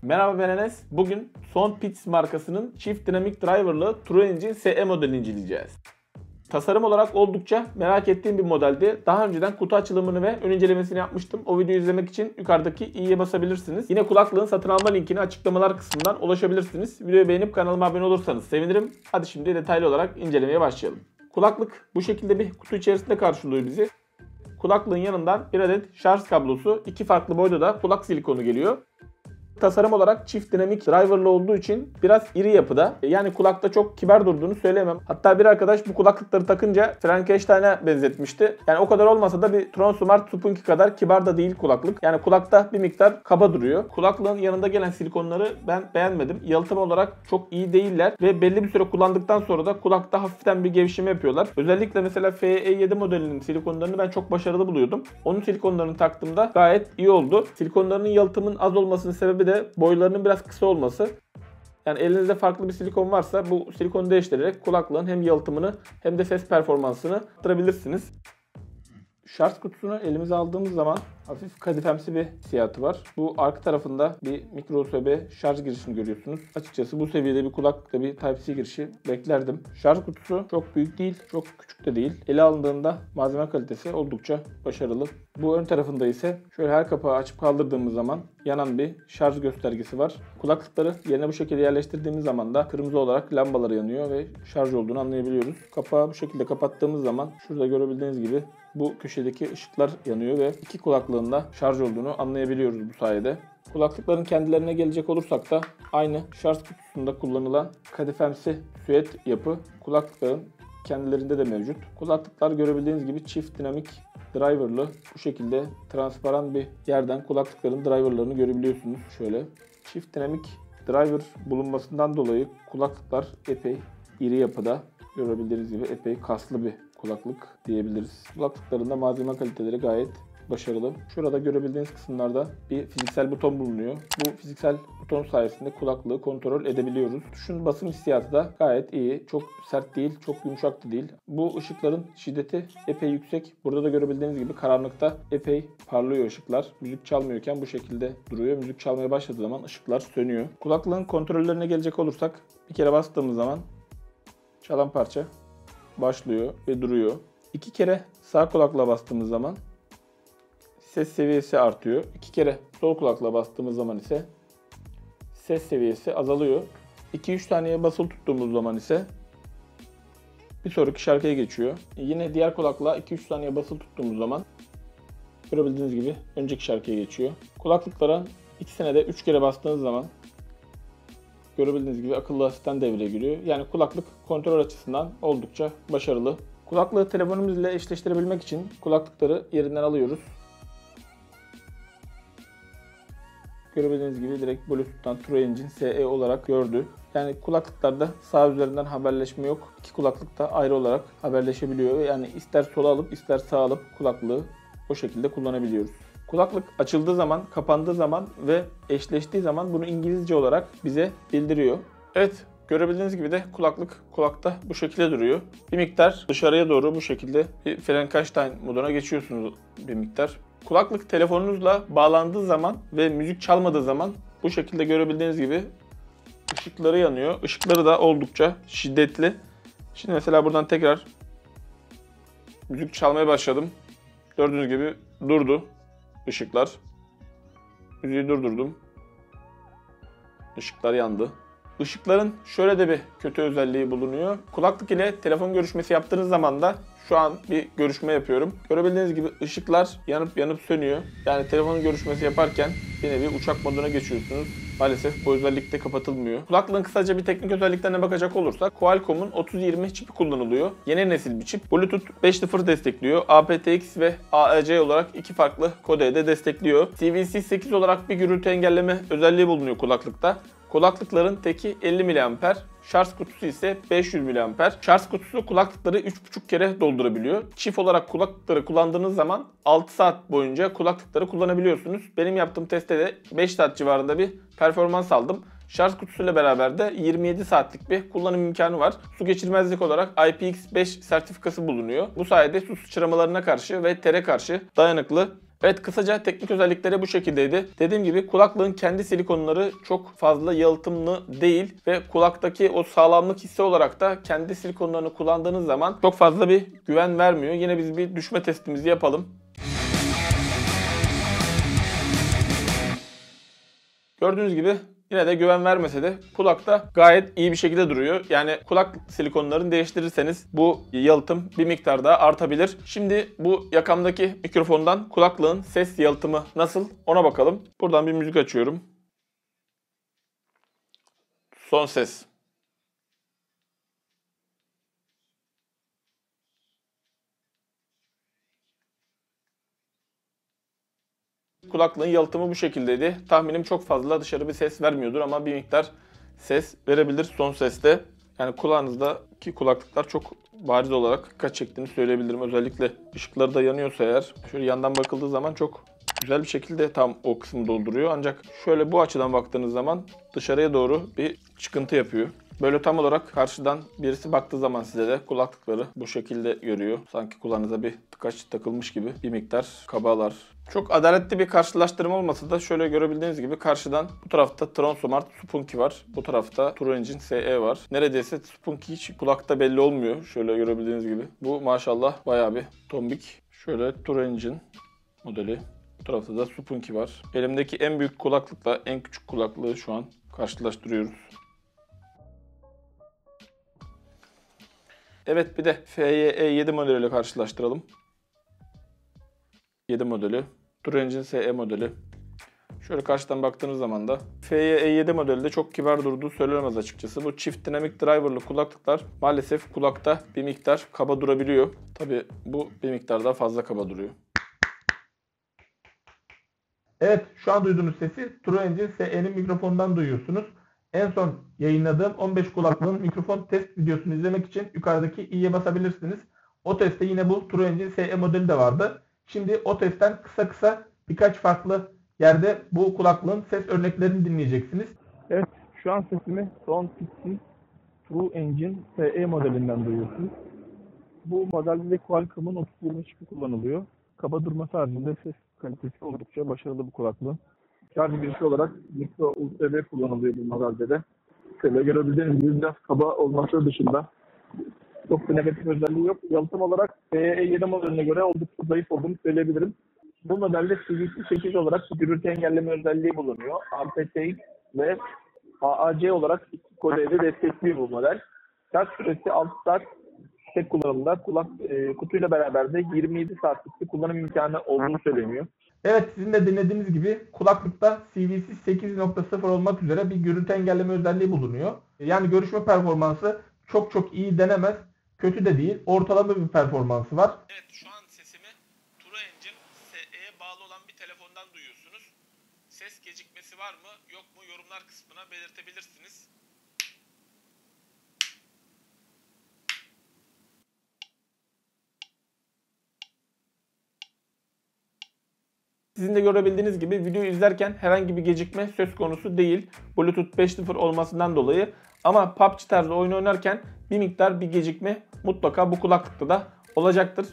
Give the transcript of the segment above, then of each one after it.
Merhaba ben Enes. Bugün Soundpeats markasının çift dinamik driver'lı TrueEngine SE modelini inceleyeceğiz. Tasarım olarak oldukça merak ettiğim bir modeldi. Daha önceden kutu açılımını ve ön incelemesini yapmıştım. O videoyu izlemek için yukarıdaki i'ye basabilirsiniz. Yine kulaklığın satın alma linkini açıklamalar kısmından ulaşabilirsiniz. Videoyu beğenip kanalıma abone olursanız sevinirim. Hadi şimdi detaylı olarak incelemeye başlayalım. Kulaklık bu şekilde bir kutu içerisinde karşılıyor bizi. Kulaklığın yanından bir adet şarj kablosu, iki farklı boyda da kulak silikonu geliyor. Tasarım olarak çift dinamik driver'lı olduğu için biraz iri yapıda. Yani kulakta çok kibar durduğunu söyleyemem. Hatta bir arkadaş bu kulaklıkları takınca Frankenstein'a benzetmişti. Yani o kadar olmasa da bir Tronsmart Supunki kadar kibar da değil kulaklık. Yani kulakta bir miktar kaba duruyor. Kulaklığın yanında gelen silikonları ben beğenmedim. Yalıtım olarak çok iyi değiller ve belli bir süre kullandıktan sonra da kulakta hafiften bir gevşeme yapıyorlar. Özellikle mesela FE7 modelinin silikonlarını ben çok başarılı buluyordum. Onun silikonlarını taktığımda gayet iyi oldu. Silikonlarının yalıtımın az olmasının sebebi de boylarının biraz kısa olması. Yani elinizde farklı bir silikon varsa bu silikonu değiştirerek kulaklığın hem yalıtımını hem de ses performansını arttırabilirsiniz. Şarj kutusunu elimize aldığımız zaman hafif kadifemsi bir hissiyatı var. Bu arka tarafında bir micro USB şarj girişini görüyorsunuz. Açıkçası bu seviyede bir kulaklıkta bir Type-C girişi beklerdim. Şarj kutusu çok büyük değil, çok küçük de değil. Ele alındığında malzeme kalitesi oldukça başarılı. Bu ön tarafında ise şöyle her kapağı açıp kaldırdığımız zaman yanan bir şarj göstergesi var. Kulaklıkları yerine bu şekilde yerleştirdiğimiz zaman da kırmızı olarak lambaları yanıyor ve şarj olduğunu anlayabiliyoruz. Kapağı bu şekilde kapattığımız zaman şurada görebildiğiniz gibi bu köşedeki ışıklar yanıyor ve iki kulaklığın da şarj olduğunu anlayabiliyoruz bu sayede. Kulaklıkların kendilerine gelecek olursak da aynı şarj kutusunda kullanılan kadifemsi süet yapı kulaklıkların kendilerinde de mevcut. Kulaklıklar görebildiğiniz gibi çift dinamik driver'lı, bu şekilde transparan bir yerden kulaklıkların driver'larını görebiliyorsunuz. Şöyle çift dinamik driver bulunmasından dolayı kulaklıklar epey iri yapıda. Görebildiğiniz gibi epey kaslı bir kulaklık diyebiliriz. Kulaklıkların da malzeme kaliteleri gayet başarılı. Şurada görebildiğiniz kısımlarda bir fiziksel buton bulunuyor. Bu fiziksel buton sayesinde kulaklığı kontrol edebiliyoruz. Tuşun basım hissiyatı da gayet iyi. Çok sert değil, çok yumuşak da değil. Bu ışıkların şiddeti epey yüksek. Burada da görebildiğiniz gibi karanlıkta epey parlıyor ışıklar. Müzik çalmıyorken bu şekilde duruyor. Müzik çalmaya başladığı zaman ışıklar sönüyor. Kulaklığın kontrollerine gelecek olursak bir kere bastığımız zaman çalan parça başlıyor ve duruyor. İki kere sağ kulakla bastığımız zaman ses seviyesi artıyor. İki kere sol kulakla bastığımız zaman ise ses seviyesi azalıyor. 2-3 saniye basılı tuttuğumuz zaman ise bir sonraki şarkıya geçiyor. Yine diğer kulakla 2-3 saniye basılı tuttuğumuz zaman görebildiğiniz gibi önceki şarkıya geçiyor. Kulaklıklara ikisine de 3 kere bastığınız zaman görebildiğiniz gibi akıllı asistan devreye giriyor. Yani kulaklık kontrol açısından oldukça başarılı. Kulaklığı telefonumuz ile eşleştirebilmek için kulaklıkları yerinden alıyoruz. Görebildiğiniz gibi direkt Bluetooth'tan TrueEngine SE olarak gördü. Yani kulaklıklarda sağ üzerinden haberleşme yok. İki kulaklık da ayrı olarak haberleşebiliyor. Yani ister sola alıp ister sağa alıp kulaklığı o şekilde kullanabiliyoruz. Kulaklık açıldığı zaman, kapandığı zaman ve eşleştiği zaman bunu İngilizce olarak bize bildiriyor. Evet, görebildiğiniz gibi de kulaklık kulakta bu şekilde duruyor. Bir miktar dışarıya doğru bu şekilde bir Frankenstein moduna geçiyorsunuz bir miktar. Kulaklık telefonunuzla bağlandığı zaman ve müzik çalmadığı zaman bu şekilde görebildiğiniz gibi ışıkları yanıyor. Işıkları da oldukça şiddetli. Şimdi mesela buradan tekrar müzik çalmaya başladım. Gördüğünüz gibi durdu ışıklar. Müziği durdurdum. Işıklar yandı. Işıkların şöyle de bir kötü özelliği bulunuyor. Kulaklık ile telefon görüşmesi yaptığınız zaman da şu an bir görüşme yapıyorum. Görebildiğiniz gibi ışıklar yanıp sönüyor. Yani telefon görüşmesi yaparken bir nevi uçak moduna geçiyorsunuz. Maalesef bu özellik de kapatılmıyor. Kulaklığın kısaca bir teknik özelliklerine bakacak olursak Qualcomm'un 3020 çipi kullanılıyor. Yeni nesil bir çip. Bluetooth 5.0 destekliyor. aptX ve AEC olarak iki farklı kodeyi de destekliyor. CVC8 olarak bir gürültü engelleme özelliği bulunuyor kulaklıkta. Kulaklıkların teki 50 mAh, şarj kutusu ise 500 mAh. Şarj kutusu kulaklıkları 3,5 kere doldurabiliyor. Çift olarak kulaklıkları kullandığınız zaman 6 saat boyunca kulaklıkları kullanabiliyorsunuz. Benim yaptığım testte de 5 saat civarında bir performans aldım. Şarj kutusuyla beraber de 27 saatlik bir kullanım imkanı var. Su geçirmezlik olarak IPX5 sertifikası bulunuyor. Bu sayede su sıçramalarına karşı ve tere karşı dayanıklı Evet, kısaca teknik özellikleri bu şekildeydi. Dediğim gibi kulaklığın kendi silikonları çok fazla yalıtımlı değil ve kulaktaki o sağlamlık hissi olarak da kendi silikonlarını kullandığınız zaman çok fazla bir güven vermiyor. Yine biz bir düşme testimizi yapalım. Gördüğünüz gibi yine de güven vermese de kulakta gayet iyi bir şekilde duruyor. Yani kulak silikonlarını değiştirirseniz bu yalıtım bir miktar daha artabilir. Şimdi bu yakamdaki mikrofondan kulaklığın ses yalıtımı nasıl ona bakalım. Buradan bir müzik açıyorum. Son ses. Kulaklığın yalıtımı bu şekildeydi. Tahminim çok fazla dışarı bir ses vermiyordur ama bir miktar ses verebilir son seste. Yani kulağınızdaki kulaklıklar çok bariz olarak dikkat çektiğini söyleyebilirim. Özellikle ışıkları da yanıyorsa eğer, şöyle yandan bakıldığı zaman çok güzel bir şekilde tam o kısmı dolduruyor. Ancak şöyle bu açıdan baktığınız zaman dışarıya doğru bir çıkıntı yapıyor. Böyle tam olarak karşıdan birisi baktığı zaman size de kulaklıkları bu şekilde görüyor. Sanki kulağınıza bir tıkaç takılmış gibi bir miktar kabalar. Çok adaletli bir karşılaştırma olmasa da şöyle görebildiğiniz gibi karşıdan bu tarafta Transomart Spunky var. Bu tarafta True Engine SE var. Neredeyse Spunky hiç kulakta belli olmuyor. Şöyle görebildiğiniz gibi. Bu maşallah bayağı bir tombik. Şöyle True Engine modeli. Bu tarafta da Spunky var. Elimdeki en büyük kulaklıkla en küçük kulaklığı şu an karşılaştırıyoruz. Evet, bir de FYE7 modeliyle karşılaştıralım. 7 modeli. True Engine SE modeli. Şöyle karşıdan baktığınız zaman da FYE7 modeli de çok kibar durduğu söylenemez açıkçası. Bu çift dinamik driverlı kulaklıklar maalesef kulakta bir miktar kaba durabiliyor. Tabii bu bir miktar daha fazla kaba duruyor. Evet, şu an duyduğunuz sesi True Engine SE'nin mikrofonundan duyuyorsunuz. En son yayınladığım 15 kulaklığın mikrofon test videosunu izlemek için yukarıdaki i'ye basabilirsiniz. O testte yine bu True Engine SE modeli de vardı. Şimdi o testten kısa birkaç farklı yerde bu kulaklığın ses örneklerini dinleyeceksiniz. Evet, şu an sesimi Soundpeaks'in True Engine SE modelinden duyuyorsunuz. Bu modelde Qualcomm'un 3020 çipi kullanılıyor. Kaba durması haricinde ses kalitesi oldukça başarılı bu kulaklığın. Şarj girişi olarak micro USB kullanılıyor bu modelde de. Şöyle görebildiğiniz gibi biraz kaba olması dışında çok bir negatif özelliği yok. Yalıtım olarak E7 modeline göre oldukça zayıf olduğunu söyleyebilirim. Bu modelde CVC8 olarak gürültü engelleme özelliği bulunuyor. aptX ve AAC olarak iki kodeyi de destekliyor bu model. Şarj süresi 6 saat tek kullanımda, kutuyla beraber de 27 saatlik bir kullanım imkanı olduğunu söyleniyor. Evet, sizin de dinlediğiniz gibi kulaklıkta CVC 8.0 olmak üzere bir gürültü engelleme özelliği bulunuyor. Yani görüşme performansı çok iyi denemez, kötü de değil, ortalama bir performansı var. Evet, şu an sesimi True Engine SE'ye bağlı olan bir telefondan duyuyorsunuz. Ses gecikmesi var mı yok mu yorumlar kısmına belirtebilirsiniz. Sizin de görebildiğiniz gibi videoyu izlerken herhangi bir gecikme söz konusu değil. Bluetooth 5.0 olmasından dolayı. Ama PUBG tarzı oyun oynarken bir miktar bir gecikme mutlaka bu kulaklıkta da olacaktır.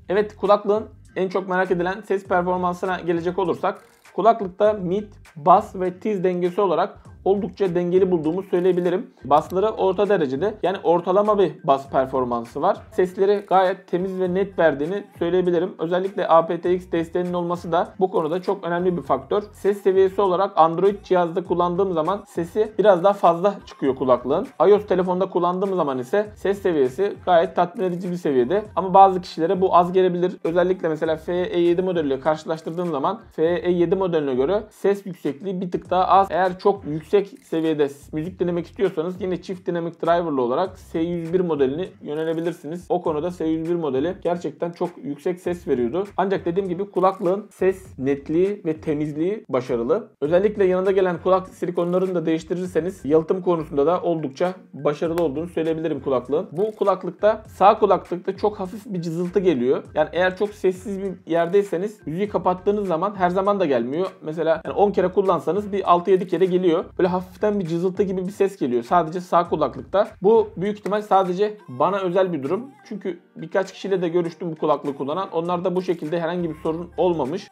Evet, kulaklığın en çok merak edilen ses performansına gelecek olursak kulaklıkta mid, bass ve tiz dengesi olarak oldukça dengeli bulduğumu söyleyebilirim. Bassları orta derecede, yani ortalama bir bass performansı var. Sesleri gayet temiz ve net verdiğini söyleyebilirim. Özellikle aptX desteğinin olması da bu konuda çok önemli bir faktör. Ses seviyesi olarak Android cihazda kullandığım zaman sesi biraz daha fazla çıkıyor kulaklığın. iOS telefonda kullandığım zaman ise ses seviyesi gayet tatmin edici bir seviyede. Ama bazı kişilere bu az gelebilir. Özellikle mesela FE7 modeliyle karşılaştırdığım zaman FE7 modeline göre ses yüksekliği bir tık daha az. Eğer çok yüksek seviyede müzik dinlemek istiyorsanız yine çift dinamik driverlı olarak S101 modelini yönelebilirsiniz. O konuda S101 modeli gerçekten çok yüksek ses veriyordu. Ancak dediğim gibi kulaklığın ses netliği ve temizliği başarılı. Özellikle yanında gelen kulak silikonlarını da değiştirirseniz yalıtım konusunda da oldukça başarılı olduğunu söyleyebilirim kulaklığın. Bu kulaklıkta sağ kulaklıkta çok hafif bir cızıltı geliyor. Yani eğer çok sessiz bir yerdeyseniz müziği kapattığınız zaman her zaman da gelmiyor. Mesela yani 10 kere kullansanız bir 6-7 kere geliyor. Böyle hafiften bir cızıltı gibi bir ses geliyor sadece sağ kulaklıkta. Bu büyük ihtimal sadece bana özel bir durum. Çünkü birkaç kişiyle de görüştüm bu kulaklığı kullanan. Onlarda bu şekilde herhangi bir sorun olmamış.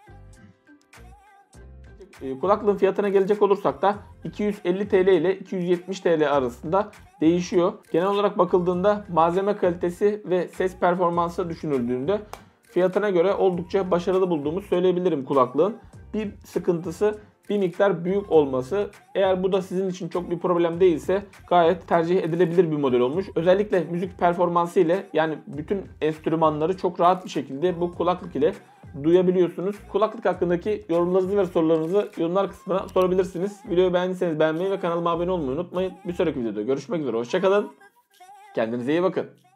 Kulaklığın fiyatına gelecek olursak da 250 TL ile 270 TL arasında değişiyor. Genel olarak bakıldığında malzeme kalitesi ve ses performansı düşünüldüğünde fiyatına göre oldukça başarılı bulduğumu söyleyebilirim kulaklığın. Bir sıkıntısı bir miktar büyük olması. Eğer bu da sizin için çok bir problem değilse gayet tercih edilebilir bir model olmuş. Özellikle müzik performansı ile yani bütün enstrümanları çok rahat bir şekilde bu kulaklık ile duyabiliyorsunuz. Kulaklık hakkındaki yorumlarınızı ve sorularınızı yorumlar kısmına sorabilirsiniz. Videoyu beğendiyseniz beğenmeyi ve kanalıma abone olmayı unutmayın. Bir sonraki videoda görüşmek üzere. Hoşçakalın. Kendinize iyi bakın.